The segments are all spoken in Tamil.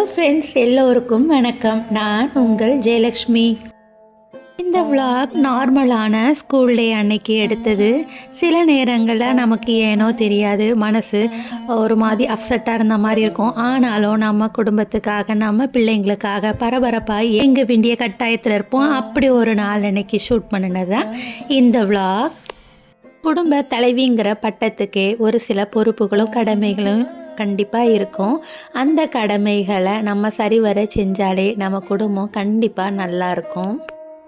ஹலோ ஃப்ரெண்ட்ஸ், எல்லோருக்கும் வணக்கம். நான் உங்கள் ஜெயலக்ஷ்மி. இந்த விளாக் நார்மலான ஸ்கூல் டே அன்னைக்கு எடுத்தது. சில நேரங்களில் நமக்கு ஏனோ தெரியாது, மனசு ஒரு மாதிரி அப்செட்டாக இருந்த மாதிரி இருக்கும். ஆனாலும் நம்ம குடும்பத்துக்காக, நம்ம பிள்ளைங்களுக்காக பரபரப்பாக எங்க வேண்டிய கட்டாயத்தில் இருப்போம். அப்படி ஒரு நாள் அன்னைக்கு ஷூட் பண்ணினது தான் இந்த விளாக். குடும்ப தலைவிங்கிற பட்டத்துக்கே ஒரு சில பொறுப்புகளும் கடமைகளும் கண்டிப்பாக இருக்கும். அந்த கடமைகளை நம்ம சரிவர செஞ்சாலே நம்ம குடும்பம் கண்டிப்பாக நல்லாயிருக்கும்.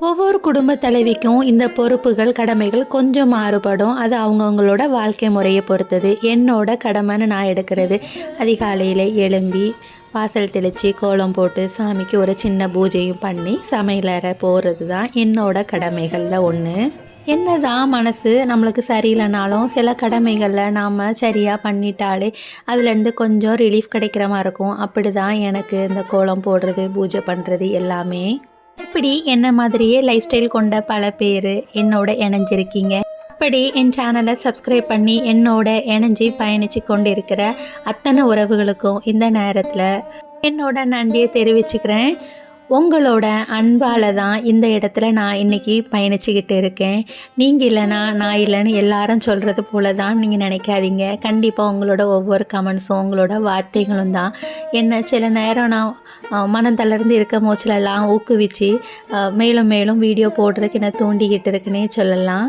ஒவ்வொரு குடும்ப தலைவிக்கும் இந்த பொறுப்புகள் கடமைகள் கொஞ்சம் மாறுபடும். அது அவங்கவுங்களோட வாழ்க்கை முறையை பொறுத்தது. என்னோட கடமைன்னு நான் எடுக்கிறது, அதிகாலையில் எழும்பி வாசல் தெளித்து கோலம் போட்டு சாமிக்கு ஒரு சின்ன பூஜையும் பண்ணி சமையலறை போகிறது தான் என்னோட கடமைகளில் ஒன்று. என்னதான் மனசு நம்மளுக்கு சரியில்லைனாலும் சில கடமைகளில் நாம் சரியாக பண்ணிட்டாலே அதுலேருந்து கொஞ்சம் ரிலீஃப் கிடைக்கிற மாதிரி இருக்கும். அப்படி தான் எனக்கு இந்த கோலம் போடுறது, பூஜை பண்ணுறது எல்லாமே. இப்படி என்ன மாதிரியே லைஃப் ஸ்டைல் கொண்ட பல பேர் என்னோட இணைஞ்சிருக்கீங்க. அப்படி என் சேனலை சப்ஸ்கிரைப் பண்ணி என்னோட இணைஞ்சி பயணித்து கொண்டு இருக்கிற அத்தனை உறவுகளுக்கும் இந்த நேரத்தில் என்னோட நன்றியை தெரிவிச்சுக்கிறேன். உங்களோட அன்பால் தான் இந்த இடத்துல நான் இன்றைக்கி பயணிச்சுக்கிட்டு இருக்கேன். நீங்கள் இல்லைனா நான் இல்லைன்னு எல்லாரும் சொல்கிறது போல தான் நீங்கள் நினைக்காதீங்க. கண்டிப்பாக உங்களோட ஒவ்வொரு கமெண்ட்ஸும் உங்களோட வார்த்தைகளும் தான் என்ன சில நேரம் நான் மனம் தளர்ந்து இருக்க மூச்சிலெல்லாம் ஊக்குவிச்சு மேலும் மேலும் வீடியோ போடுறதுக்கு என்ன தூண்டிக்கிட்டு இருக்குன்னே சொல்லலாம்.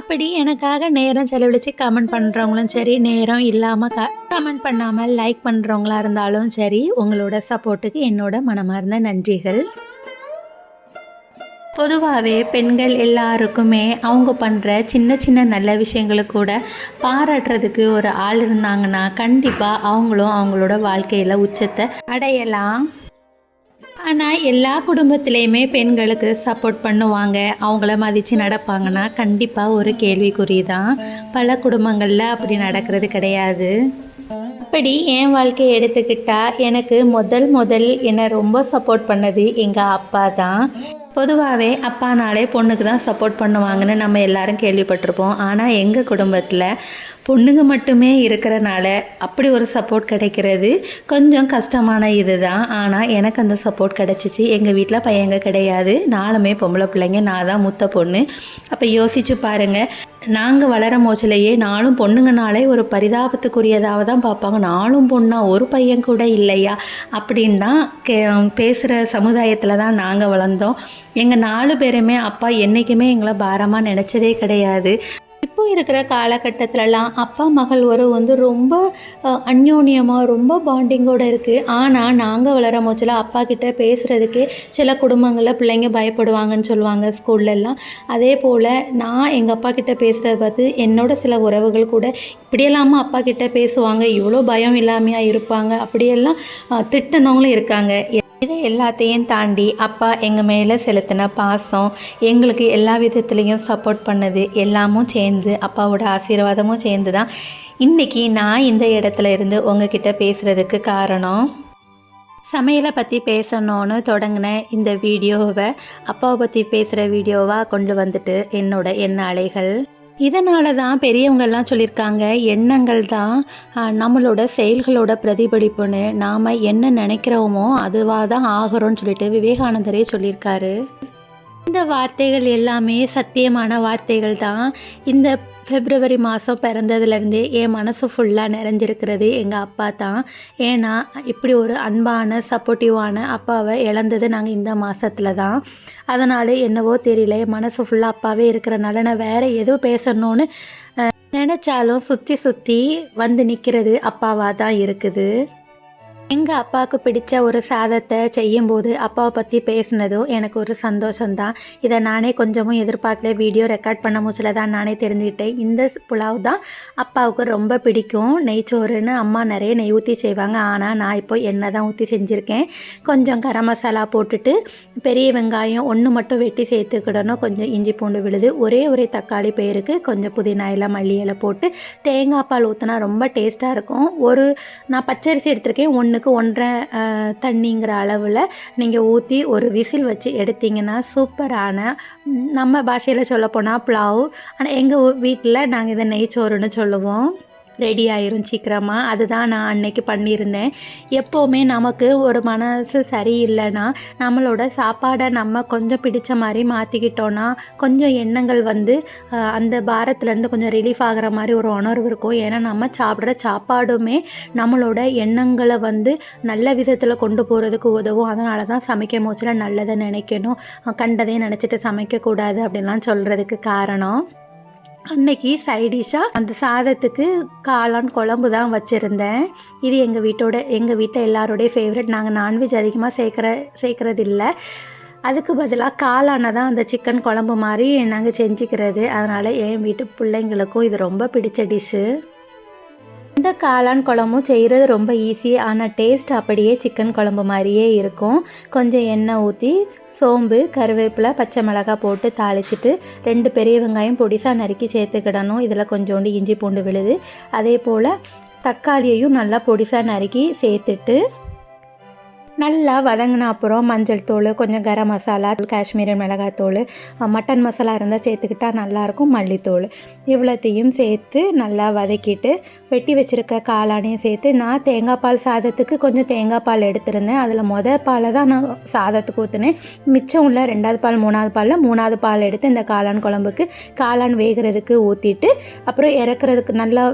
அப்படி எனக்காக நேரம் செலவழித்து கமெண்ட் பண்ணுறவங்களும் சரி, நேரம் இல்லாமல் கமெண்ட் பண்ணாமல் லைக் பண்ணுறவங்களா இருந்தாலும் சரி, உங்களோட சப்போர்ட்டுக்கு என்னோட மனமார்ந்த நன்றிகள். பொதுவாகவே பெண்கள் எல்லாருக்குமே அவங்க பண்ணுற சின்ன சின்ன நல்ல விஷயங்களுக்கு கூட பாராட்டுறதுக்கு ஒரு ஆள் இருந்தாங்கன்னா கண்டிப்பாக அவங்களும் அவங்களோட வாழ்க்கையில் உச்சத்தை அடையலாம். ஆனால் எல்லா குடும்பத்திலையுமே பெண்களுக்கு சப்போர்ட் பண்ணுவாங்க, அவங்கள மதித்து நடப்பாங்கன்னா கண்டிப்பாக ஒரு கேள்விக்குறி தான். பல குடும்பங்களில் அப்படி நடக்கிறது கிடையாது. அப்படி என் வாழ்க்கையை எடுத்துக்கிட்டால் எனக்கு முதல் என்னை ரொம்ப சப்போர்ட் பண்ணது எங்கள் அப்பா தான். பொதுவாகவே அப்பானாலே பொண்ணுக்கு தான் சப்போர்ட் பண்ணுவாங்கன்னு நம்ம எல்லாரும் கேள்விப்பட்டிருப்போம். ஆனால் எங்கள் குடும்பத்தில் பொண்ணுங்க மட்டுமே இருக்கிறனால அப்படி ஒரு சப்போர்ட் கிடைக்கிறது கொஞ்சம் கஷ்டமான இது தான். ஆனால் எனக்கு அந்த சப்போர்ட் கிடச்சிச்சு. எங்கள் வீட்டில் பையங்க கிடையாது, நாலுமே பொம்பளை பிள்ளைங்க, நான் தான் மூத்த பொண்ணு. அப்போ யோசிச்சு பாருங்கள், நாங்கள் வளர மோச்சிலேயே நாலும் பொண்ணுங்கனாலே ஒரு பரிதாபத்துக்குரியதாக தான் பார்ப்பாங்க. நாலும் பொண்ணா, ஒரு பையன் கூட இல்லையா அப்படின்னு தான் பேசுகிற சமுதாயத்தில் தான் நாங்கள் வளர்ந்தோம். எங்கள் 4 பேருமே அப்பா என்றைக்குமே எங்களை பாரமாக நினச்சதே கிடையாது. இப்போ இருக்கிற காலகட்டத்திலலாம் அப்பா மகள் உறவு ரொம்ப அந்யோன்யமாக ரொம்ப பாண்டிங்கோடு இருக்குது. ஆனால் நாங்கள் வளர மோச்சில் அப்பா கிட்டே பேசுகிறதுக்கே சில குடும்பங்களில் பிள்ளைங்க பயப்படுவாங்கன்னு சொல்லுவாங்க ஸ்கூல்லலாம். அதே போல் நான் எங்கள் அப்பா கிட்டே பேசுகிறத பார்த்து என்னோட சில உறவுகள் கூட இப்படியெல்லாமல் அப்பா கிட்டே பேசுவாங்க, இவ்வளோ பயம் இல்லாமையாக இருப்பாங்க, அப்படியெல்லாம் திட்டினவங்களும் இருக்காங்க. இதை எல்லாத்தையும் தாண்டி அப்பா எங்கள் மேலே செலுத்தின பாசம், எங்களுக்கு எல்லா விதத்துலேயும் சப்போர்ட் பண்ணது எல்லாமும் சேர்ந்து, அப்பாவோட ஆசீர்வாதமும் சேர்ந்து தான் இன்றைக்கி நான் இந்த இடத்துல இருந்து உங்ககிட்ட பேசுகிறதுக்கு காரணம். சமையலை பற்றி பேசணுன்னு தொடங்கின இந்த வீடியோவை அப்பாவை பற்றி பேசுகிற வீடியோவாக கொண்டு வந்துட்டு என்னோட அலைகள். இதனால தான் பெரியவங்கள்லாம் சொல்லியிருக்காங்க, எண்ணங்கள் தான் நம்மளோட செயல்களோட பிரதிபலிப்புன்னு. நாம் என்ன நினைக்கிறோமோ அதுவாக தான் ஆகிறோன்னு சொல்லிட்டு விவேகானந்தரே சொல்லியிருக்காரு. இந்த வார்த்தைகள் எல்லாமே சத்தியமான வார்த்தைகள் தான். இந்த பிப்ரவரி மாதம் பிறந்ததுலேருந்தே என் மனசு ஃபுல்லாக நிறைஞ்சிருக்கிறது எங்கள் அப்பா தான். ஏன்னா இப்படி ஒரு அன்பான சப்போர்ட்டிவான அப்பாவை இழந்தது நாங்கள் இந்த மாதத்தில் தான். அதனால் என்னவோ தெரியல, என் மனசு ஃபுல்லாக அப்பாவே இருக்கிறனால நான் வேறு எதோ பேசணுன்னு நினச்சாலும் சுற்றி வந்து நிற்கிறது அப்பாவாக தான் இருக்குது. எங்கள் அப்பாவுக்கு பிடிச்ச ஒரு சாதத்தை செய்யும்போது அப்பாவை பற்றி பேசினதும் எனக்கு ஒரு சந்தோஷம்தான். இதை நானே கொஞ்சமும் எதிர்பார்க்கல. வீடியோ ரெக்கார்ட் பண்ண மூச்சில் தான் நானே தெரிஞ்சுக்கிட்டேன். இந்த புலாவ் தான் அப்பாவுக்கு ரொம்ப பிடிக்கும். நெய்ச்சோறுன்னு அம்மா நிறைய நெய் ஊற்றி செய்வாங்க. ஆனால் நான் இப்போ எண்ணெய் தான் ஊற்றி செஞ்சுருக்கேன். கொஞ்சம் கரம் மசாலா போட்டுட்டு பெரிய வெங்காயம் ஒன்று மட்டும் வெட்டி சேர்த்துக்கிடணும். கொஞ்சம் இஞ்சி பூண்டு விழுது, ஒரே தக்காளி பேருக்கு கொஞ்சம் புதினா இலை மல்லி இலை போட்டு தேங்காய் பால் ஊற்றினா ரொம்ப டேஸ்ட்டாக இருக்கும். நான் பச்சரிசி எடுத்திருக்கேன், 1:1 தண்ணிங்கிற அளவில் நீங்கள் ஊற்றி ஒரு விசில் வச்சு எடுத்திங்கன்னா சூப்பரான, நம்ம பாஷையில் சொல்லப்போனால் புலாவ். ஆனால் எங்கள் வீட்டில் நாங்கள் இதை நெய்ச்சோறுன்னு சொல்லுவோம். ரெடி ஆயிரும் சீக்கிரமாக. அதுதான் நான் அன்னைக்கு பண்ணியிருந்தேன். எப்போவுமே நமக்கு ஒரு மனசு சரியில்லைன்னா நம்மளோட சாப்பாடை நம்ம கொஞ்சம் பிடிச்ச மாதிரி மாற்றிக்கிட்டோன்னா கொஞ்சம் எண்ணங்கள் வந்து அந்த பாரத்துலேருந்து கொஞ்சம் ரிலீஃப் ஆகிற மாதிரி ஒரு உணர்வு இருக்கும். ஏன்னா நம்ம சாப்பிட்ற சாப்பாடுமே நம்மளோட எண்ணங்களை வந்து நல்ல விதத்தில் கொண்டு போகிறதுக்கு உதவும். அதனால தான் சமைக்க மோச்சில் நல்லதை நினைக்கணும், கண்டதையும் நினச்சிட்டு சமைக்கக்கூடாது அப்படின்லாம் சொல்கிறதுக்கு காரணம். அன்னைக்கு சைடிஷாக அந்த சாதத்துக்கு காளான் குழம்பு தான் வச்சுருந்தேன். இது எங்கள் வீட்டில் எல்லாரோடைய ஃபேவரட். நாங்கள் நான்வெஜ் அதிகமாக சேர்க்குறது இல்லை. அதுக்கு பதிலாக காளானை தான் அந்த சிக்கன் குழம்பு மாதிரி நாங்கள் செஞ்சுக்கிறது. அதனால் என் வீட்டு பிள்ளைங்களுக்கும் இது ரொம்ப பிடிச்ச டிஷ்ஷு. இந்த காளான் குழம்பும் செய்கிறது ரொம்ப ஈஸி. ஆனால் டேஸ்ட் அப்படியே சிக்கன் குழம்பு மாதிரியே இருக்கும். கொஞ்சம் எண்ணெய் ஊற்றி சோம்பு, கருவேப்பிலை, பச்சை மிளகாய் போட்டு தாளிச்சிட்டு 2 பெரிய வெங்காயம் பொடிசாக நறுக்கி சேர்த்துக்கிடணும். இதில் கொஞ்சோண்டு இஞ்சி பூண்டு விழுது. அதே போல் தக்காளியையும் நல்லா பொடிசாக நறுக்கி சேர்த்துட்டு நல்லா வதங்கின அப்புறம் மஞ்சள் தூள், கொஞ்சம் கரம் மசாலா, காஷ்மீரி மிளகாத்தூள், மட்டன் மசாலா இருந்தால் சேர்த்துக்கிட்டால் நல்லாயிருக்கும், மல்லித்தூள் இவ்வளோத்தையும் சேர்த்து நல்லா வதக்கிட்டு வெட்டி வச்சுருக்க காளானையும் சேர்த்து நான் தேங்காய் பால் சாதத்துக்கு கொஞ்சம் தேங்காய் பால் எடுத்திருந்தேன். அதில் பாலை தான் நான் சாதத்துக்கு ஊற்றினேன். மிச்சம் உள்ள 2வது பால் 3வது பாலில் 3வது பால் எடுத்து இந்த காளான் குழம்புக்கு காளான் வேகிறதுக்கு ஊற்றிட்டு அப்புறம் இறக்குறதுக்கு நல்லா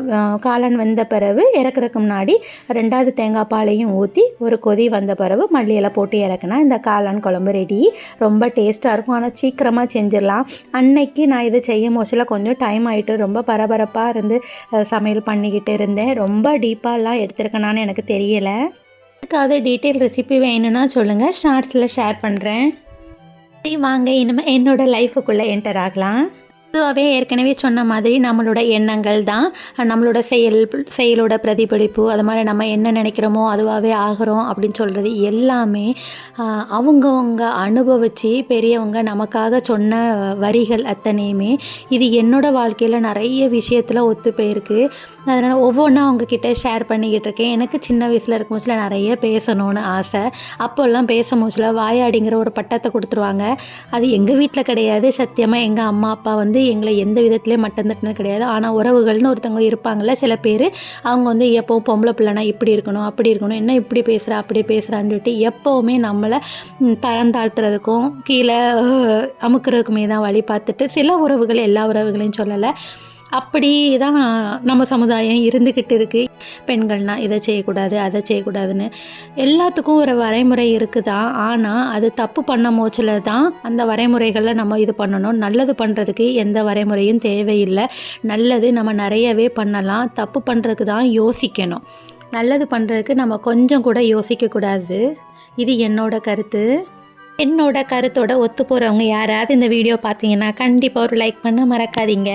காளான் வெந்த பிறகு இறக்குறதுக்கு முன்னாடி 2வது தேங்காய் பாலையும் ஊற்றி ஒரு கொதி வந்த பிறகு மல்லியெல்லாம் போட்டு இறக்குனா இந்த காளான் குழம்பு ரெடி. ரொம்ப டேஸ்ட்டாக இருக்கும். ஆனால் சீக்கிரமாக செஞ்சிடலாம். அன்னைக்கு நான் இதை செய்யும் போச்சில் கொஞ்சம் டைம் ஆகிட்டு ரொம்ப பரபரப்பாக இருந்து சமையல் பண்ணிக்கிட்டு இருந்தேன். ரொம்ப டீப்பாலாம் எடுத்துருக்கேனான்னு எனக்கு தெரியலை. அதுக்காவது டீட்டெயில் ரெசிபி வேணும்னா சொல்லுங்கள், ஷார்ட்ஸில் ஷேர் பண்ணுறேன். சரி வாங்க இனிமேல் என்னோடய லைஃபுக்குள்ளே என்டர் ஆகலாம். பொதுவாகவே ஏற்கனவே சொன்ன மாதிரி நம்மளோட எண்ணங்கள் தான் நம்மளோட செயலோட பிரதிபலிப்பு. அது மாதிரி நம்ம என்ன நினைக்கிறோமோ அதுவாகவே ஆகிறோம் அப்படின்னு சொல்கிறது எல்லாமே அவங்கவுங்க அனுபவித்து பெரியவங்க நமக்காக சொன்ன வரிகள் அத்தனையுமே. இது என்னோடய வாழ்க்கையில் நிறைய விஷயத்தில் ஒத்து போயிருக்கு. அதனால் ஒவ்வொன்றா அவங்கக்கிட்ட ஷேர் பண்ணிக்கிட்டு இருக்கேன். எனக்கு சின்ன வயசில் இருக்கும் போச்சில் நிறைய பேசணும்னு ஆசை. அப்போல்லாம் பேசும் போச்சில் வாயாடிங்கிற ஒரு பட்டத்தை கொடுத்துருவாங்க. அது எங்கள் வீட்டில் கிடையாது. சத்தியமாக எங்கள் அம்மா அப்பா வந்து எங்களை எந்த விதத்துலேயும் மட்டம் தட்டினது கிடையாது. ஆனால் உறவுகள்னு ஒருத்தவங்க இருப்பாங்கள்ல சில பேர், அவங்க வந்து எப்போவும் பொம்பளை பிள்ளைனா இப்படி இருக்கணும் அப்படி இருக்கணும், என்ன இப்படி பேசுகிறா அப்படி பேசுகிறான்னு சொல்லிட்டு எப்போவுமே நம்மளை தரம் தாழ்த்துறதுக்கும் கீழே அமுக்கிறதுக்குமே தான் வழி பார்த்துட்டு, சில உறவுகள் எல்லா உறவுகளையும் சொல்லலை, அப்படி தான் நம்ம சமுதாயம் இருந்துக்கிட்டு இருக்குது. பெண்கள்னால் இதை செய்யக்கூடாது அதை செய்யக்கூடாதுன்னு எல்லாத்துக்கும் ஒரு வரைமுறை இருக்குதான். ஆனால் அது தப்பு பண்ண மோச்சில் தான் அந்த வரைமுறைகளில் நம்ம இது பண்ணணும். நல்லது பண்ணுறதுக்கு எந்த வரைமுறையும் தேவையில்லை. நல்லது நம்ம நிறையவே பண்ணலாம். தப்பு பண்ணுறதுக்கு தான் யோசிக்கணும். நல்லது பண்ணுறதுக்கு நம்ம கொஞ்சம் கூட யோசிக்கக்கூடாது. இது என்னோட கருத்து. என்னோட கருத்தோட ஒத்து போகிறவங்க யாராவது இந்த வீடியோ பார்த்தீங்கன்னா கண்டிப்பாக ஒரு லைக் பண்ண மறக்காதீங்க.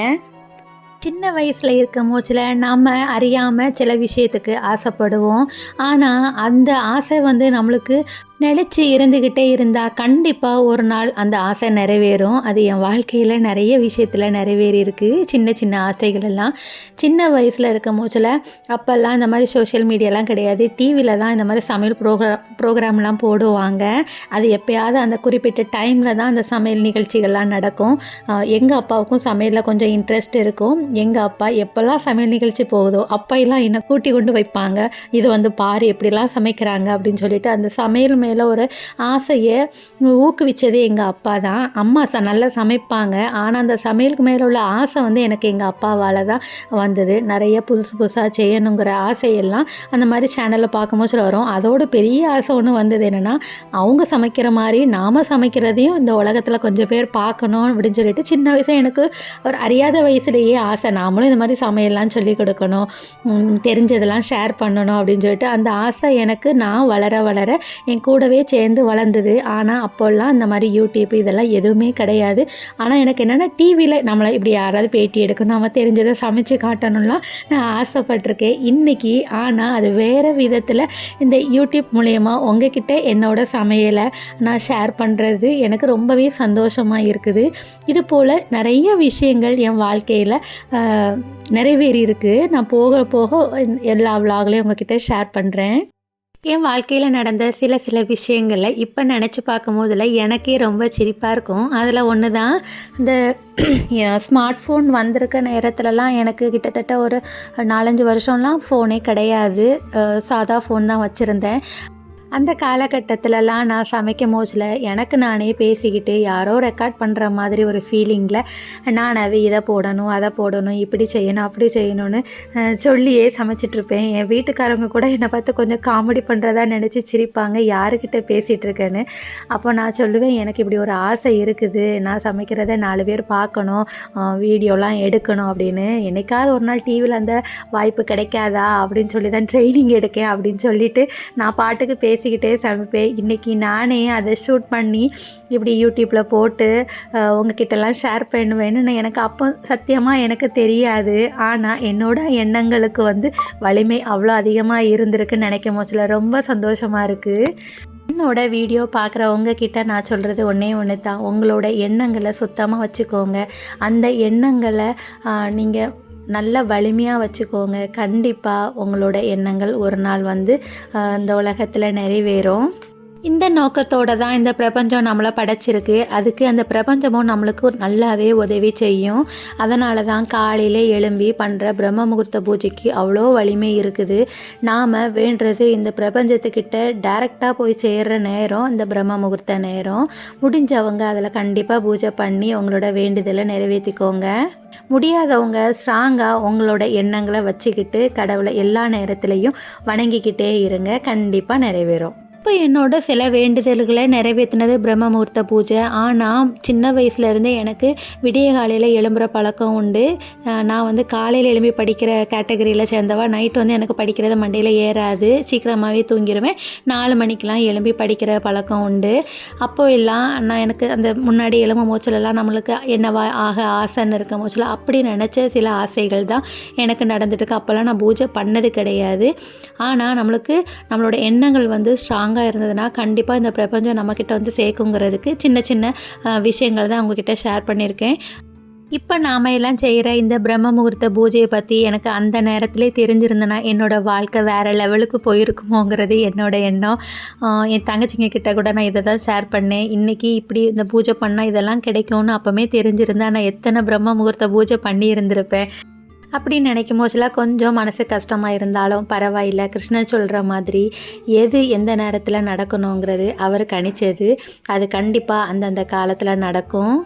சின்ன வயசில் இருக்கும் போச்சில் நம்ம அறியாமல் சில விஷயத்துக்கு ஆசைப்படுவோம். ஆனால் அந்த ஆசை வந்து நம்மளுக்கு நினச்சி இருந்துக்கிட்டே இருந்தால் கண்டிப்பாக ஒரு நாள் அந்த ஆசை நிறைவேறும். அது என் வாழ்க்கையில் நிறைய விஷயத்தில் நிறைவேறி இருக்குது. சின்ன சின்ன ஆசைகள் எல்லாம் சின்ன வயசில் இருக்கும் போச்சில் அப்போல்லாம் இந்த மாதிரி சோஷியல் மீடியாலாம் கிடையாது. டிவியில் தான் இந்த மாதிரி சமையல் ப்ரோக்ராம்லாம் போடுவாங்க. அது எப்போயாவது அந்த குறிப்பிட்ட டைமில் தான் அந்த சமையல் நிகழ்ச்சிகள்லாம் நடக்கும். எங்கள் அப்பாவுக்கும் சமையலில் கொஞ்சம் இன்ட்ரெஸ்ட் இருக்கும். எங்கள் அப்பா எப்போல்லாம் சமையல் நிகழ்ச்சி போகுதோ அப்போல்லாம் என்னை கூட்டி கொண்டு வைப்பாங்க. இது வந்து பாரு எப்படிலாம் சமைக்கிறாங்க அப்படின்னு சொல்லிட்டு அந்த சமையல் மேலே ஒரு ஆசையை ஊக்குவிச்சது எங்கள் அப்பா தான். அம்மா நல்லா சமைப்பாங்க. ஆனால் அந்த சமையலுக்கு மேலே உள்ள ஆசை வந்து எனக்கு எங்கள் அப்பாவால் தான் வந்தது. நிறைய புதுசாக செய்யணுங்கிற ஆசையெல்லாம் அந்த மாதிரி சேனலில் பார்க்கும்போது வரும். அதோட பெரிய ஆசை ஒன்று வந்தது என்னென்னா, அவங்க சமைக்கிற மாதிரி நாம் சமைக்கிறதையும் இந்த உலகத்தில் கொஞ்சம் பேர் பார்க்கணும் அப்படின்னு சொல்லிட்டு சின்ன வயசில் எனக்கு ஒரு அறியாத வயசுலேயே ஆசை, நாமளும் இந்த மாதிரி சமையல்லாம் சொல்லிக் கொடுக்கணும், தெரிஞ்சதெல்லாம் ஷேர் பண்ணணும் அப்படின்னு சொல்லிட்டு அந்த ஆசை எனக்கு நான் வளர வளர என் கூடவே சேர்ந்து வளர்ந்தது. ஆனால் அப்போல்லாம் இந்த மாதிரி யூடியூப் இதெல்லாம் எதுவுமே கிடையாது. ஆனால் எனக்கு என்னென்னா டிவியில் நம்மளை இப்படி யாராவது பேட்டி எடுக்கணும், நம்ம தெரிஞ்சதை சமைச்சு காட்டணும்லாம் நான் ஆசைப்பட்டிருக்கேன் இன்றைக்கி. ஆனால் அது வேறு விதத்தில் இந்த யூடியூப் மூலயமா உங்ககிட்ட என்னோட சமையலை நான் ஷேர் பண்ணுறது எனக்கு ரொம்பவே சந்தோஷமாக இருக்குது. இது போல் நிறைய விஷயங்கள் என் வாழ்க்கையில் நிறைவேறி இருக்குது. நான் போக போக எல்லா விலாகளையும் உங்ககிட்ட ஷேர் பண்ணுறேன். என் வாழ்க்கையில் நடந்த சில விஷயங்களை இப்போ நினச்சி பார்க்கும்போதில் எனக்கே ரொம்ப சிரிப்பாக இருக்கும். அதில் ஒன்று தான் இந்த ஸ்மார்ட் ஃபோன் வந்திருக்க நேரத்துலலாம் எனக்கு கிட்டத்தட்ட ஒரு 4-5 வருஷம்லாம் ஃபோனே கிடையாது. சாதா ஃபோன் தான் வச்சுருந்தேன். அந்த காலகட்டத்திலலாம் நான் சமைக்கும் போதில் எனக்கு நானே பேசிக்கிட்டு யாரோ ரெக்கார்ட் பண்ணுற மாதிரி ஒரு ஃபீலிங்கில் நானாகவே இதை போடணும், அதை போடணும், இப்படி செய்யணும், அப்படி செய்யணும்னு சொல்லியே சமைச்சிட்ருப்பேன். என் வீட்டுக்காரங்க கூட என்னை பார்த்து கொஞ்சம் காமெடி பண்ணுறதா நினச்சி சிரிப்பாங்க, யாருக்கிட்ட பேசிகிட்டு இருக்கேன்னு. அப்போ நான் சொல்லுவேன், எனக்கு இப்படி ஒரு ஆசை இருக்குது, நான் சமைக்கிறத 4 பேர் பார்க்கணும், வீடியோலாம் எடுக்கணும் அப்படின்னு. என்னைக்காவது ஒரு நாள் டிவியில் அந்த வாய்ப்பு கிடைக்காதா அப்படின்னு சொல்லி தான் ட்ரைனிங் எடுக்கேன் அப்படின்னு சொல்லிவிட்டு நான் பாட்டுக்கு பேசிக்கிட்டே சமைப்பேன். இன்றைக்கி நானே அதை ஷூட் பண்ணி இப்படி யூடியூப்பில் போட்டு உங்ககிட்டலாம் ஷேர் பண்ணுவேன்னு எனக்கு அப்போ சத்தியமாக எனக்கு தெரியாது. ஆனால் என்னோடய எண்ணங்களுக்கு வலிமை அவ்வளோ அதிகமாக இருந்திருக்குன்னு நினைக்கும் போதில் ரொம்ப சந்தோஷமாக இருக்குது. என்னோட வீடியோ பார்க்குறவங்க கிட்ட நான் சொல்கிறது ஒன்று தான், உங்களோட எண்ணங்களை சுத்தமாக வச்சுக்கோங்க. அந்த எண்ணங்களை நீங்கள் நல்ல வலிமையாக வச்சுக்கோங்க. கண்டிப்பாக உங்களோட எண்ணங்கள் ஒரு நாள் இந்த உலகத்தில் நிறைவேறும். இந்த நோக்கத்தோடு தான் இந்த பிரபஞ்சம் நம்மளை படைச்சிருக்கு. அதுக்கு அந்த பிரபஞ்சமும் நம்மளுக்கு நல்லாவே உதவி செய்யும். அதனால தான் காலையில் எழும்பி பண்ணுற பிரம்ம முகூர்த்த பூஜைக்கு அவ்வளோ வலிமை இருக்குது. நாம் வேண்டுறது இந்த பிரபஞ்சத்துக்கிட்ட டைரெக்டாக போய் சேர்கிற நேரம் இந்த பிரம்ம முகூர்த்த நேரம். முடிஞ்சவங்க அதில் கண்டிப்பாக பூஜை பண்ணி உங்களோட வேண்டுதலை நிறைவேற்றிக்கோங்க. முடியாதவங்க ஸ்ட்ராங்காக உங்களோட எண்ணங்களை வச்சுக்கிட்டு கடவுளை எல்லா நேரத்துலையும் வணங்கிக்கிட்டே இருங்க, கண்டிப்பாக நிறைவேறும். இப்போ என்னோட சில வேண்டுதல்களை நிறைவேற்றினது பிரம்ம முகூர்த்த பூஜை. ஆனால் சின்ன வயசுலேருந்தே எனக்கு விடிய காலையில் எழும்புகிற பழக்கம் உண்டு. நான் காலையில் எழும்பி படிக்கிற கேட்டகரியில் சேர்ந்தவா. நைட்டு எனக்கு படிக்கிறது மண்டையில் ஏறாது, சீக்கிரமாகவே தூங்கிடுவேன். 4 மணிக்கெலாம் எழும்பி படிக்கிற பழக்கம் உண்டு. அப்போ எல்லாம் நான் எனக்கு அந்த முன்னாடி எழும்பும் மூச்சிலெல்லாம் நம்மளுக்கு என்னவா ஆக ஆசைன்னு இருக்க மூச்சில் அப்படி நினச்ச சில ஆசைகள் தான் எனக்கு நடந்துட்டுருக்கு. அப்போல்லாம் நான் பூஜை பண்ணது கிடையாது. ஆனால் நம்மளோட எண்ணங்கள் ஸ்ட்ராங்காக இருந்ததுன்னா கண்டிப்பாக இந்த பிரபஞ்சம் நம்மக்கிட்ட சேர்க்குங்கிறதுக்கு சின்ன சின்ன விஷயங்கள் தான் உங்ககிட்ட ஷேர் பண்ணியிருக்கேன். இப்போ நாம் எல்லாம் செய்கிற இந்த பிரம்ம முகூர்த்த பூஜையை பற்றி எனக்கு அந்த நேரத்திலே தெரிஞ்சிருந்தேன்னா என்னோடய வாழ்க்கை வேறு லெவலுக்கு போயிருக்குமோங்கிறது என்னோடய எண்ணம். என் தங்கச்சிங்க கிட்ட கூட நான் இதை தான் ஷேர் பண்ணேன். இன்றைக்கி இப்படி இந்த பூஜை பண்ணால் இதெல்லாம் கிடைக்கும்னு அப்போவே தெரிஞ்சிருந்தேன். நான் எத்தனை பிரம்ம முகூர்த்த பூஜை பண்ணி இருந்திருப்பேன் அப்படின்னு நினைக்கும் போதெல்லாம் கொஞ்சம் மனசு கஷ்டமாக இருந்தாலும் பரவாயில்லை. கிருஷ்ணர் சொல்கிற மாதிரி எது எந்த நேரத்தில் நடக்கணுங்கிறது அவர் கணிச்சது, அது கண்டிப்பாக அந்தந்த காலத்தில் நடக்கும்.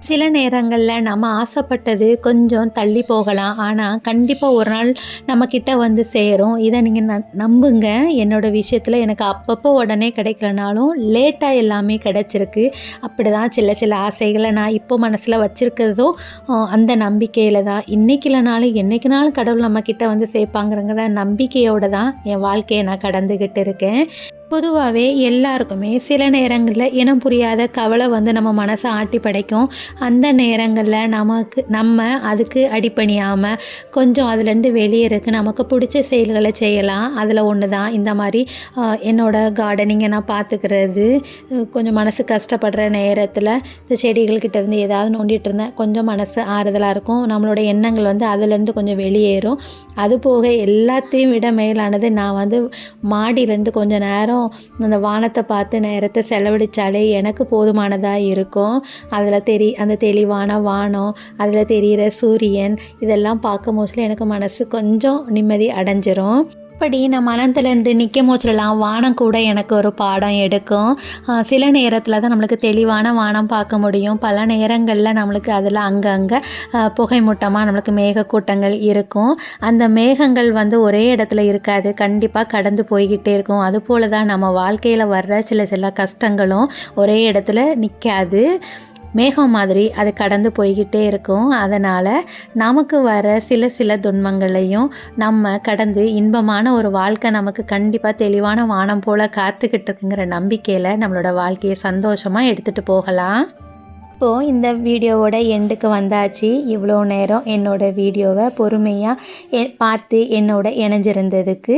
சில நேரங்களில் நம்ம ஆசைப்பட்டது கொஞ்சம் தள்ளி போகலாம், ஆனால் கண்டிப்பாக ஒரு நாள் நம்மக்கிட்ட சேரும். இதை நீங்கள் நம்புங்க. என்னோடய விஷயத்தில் எனக்கு அப்பப்போ உடனே கிடைக்கலனாலும் லேட்டாக எல்லாமே கிடச்சிருக்கு. அப்படி தான் சில ஆசைகளை நான் இப்போ மனசில் வச்சுருக்கிறதும் அந்த நம்பிக்கையில் தான். இன்றைக்கி இல்லைனாலும் என்றைக்குனாலும் கடவுள் நம்மக்கிட்ட சேர்ப்பாங்கிறங்கிற நம்பிக்கையோடு தான் என் வாழ்க்கையை நான் கடந்துக்கிட்டு இருக்கேன். பொதுவாகவே எல்லாருக்குமே சில நேரங்களில் இனம் புரியாத கவலை நம்ம மனசை ஆட்டி படைக்கும். அந்த நேரங்களில் நம்ம அதுக்கு அடிப்பணியாமல் கொஞ்சம் அதுலேருந்து வெளியேறக்கு நமக்கு பிடிச்ச செயல்களை செய்யலாம். அதில் ஒன்று தான் இந்த மாதிரி என்னோடய கார்டனிங்கை நான் பார்த்துக்கிறது. கொஞ்சம் மனசு கஷ்டப்படுற நேரத்தில் இந்த செடிகள்கிட்ட இருந்து ஏதாவது நோண்டிகிட்டு இருந்தேன், கொஞ்சம் மனசு ஆறுதலாக இருக்கும். நம்மளோட எண்ணங்கள் அதுலேருந்து கொஞ்சம் வெளியேறும். அதுபோக எல்லாத்தையும் விட மேலானது நான் மாடியிலேருந்து கொஞ்சம் நேரம் அந்த வானத்தை பார்த்து நேரத்தை செலவழித்தாலே எனக்கு போதுமானதாக இருக்கும். அதில் அந்த தெளிவான வானம், அதில் தெரிகிற சூரியன், இதெல்லாம் பார்க்கும் போது எனக்கு மனசு கொஞ்சம் நிம்மதி அடைஞ்சிரும். அப்படி நான் மனத்துலேருந்து நிற்கும் போச்சுலாம் வானம் கூட எனக்கு ஒரு பாடம் எடுக்கும். சில நேரத்தில் தான் நம்மளுக்கு தெளிவான வானம் பார்க்க முடியும். பல நேரங்களில் நம்மளுக்கு அதில் அங்கங்கே புகைமூட்டமாக நம்மளுக்கு மேகக்கூட்டங்கள் இருக்கும். அந்த மேகங்கள் ஒரே இடத்துல இருக்காது, கண்டிப்பாக கடந்து போய்கிட்டே இருக்கும். அதுபோல் தான் நம்ம வாழ்க்கையில் வர்ற சில கஷ்டங்களும் ஒரே இடத்துல நிற்காது. மேகம் மாதிரி அது கடந்து போய்கிட்டே இருக்கும். அதனால் நமக்கு வர சில துன்பங்களையும் நம்ம கடந்து இன்பமான ஒரு வாழ்க்கை நமக்கு கண்டிப்பாக தெளிவான வானம் போல் காத்துக்கிட்டு இருக்குங்கிற நம்பிக்கையில் நம்மளோட வாழ்க்கையை சந்தோஷமாக எடுத்துகிட்டு போகலாம். இப்போது இந்த வீடியோவோட எண்டுக்கு வந்தாச்சு. இவ்வளோ நேரம் என்னோடய வீடியோவை பொறுமையாக பார்த்து என்னோட இணைஞ்சிருந்ததுக்கு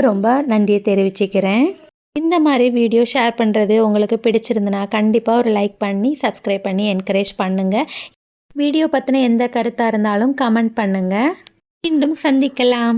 ரொம்ப நன்றியை தெரிவிச்சுக்கிறேன். இந்த மாதிரி வீடியோ ஷேர் பண்ணுறது உங்களுக்கு பிடிச்சிருந்துன்னா கண்டிப்பாக ஒரு லைக் பண்ணி சப்ஸ்கிரைப் பண்ணி என்கரேஜ் பண்ணுங்கள். வீடியோ பற்றின எந்த கருத்தாக இருந்தாலும் கமெண்ட் பண்ணுங்கள். மீண்டும் சந்திக்கலாம்.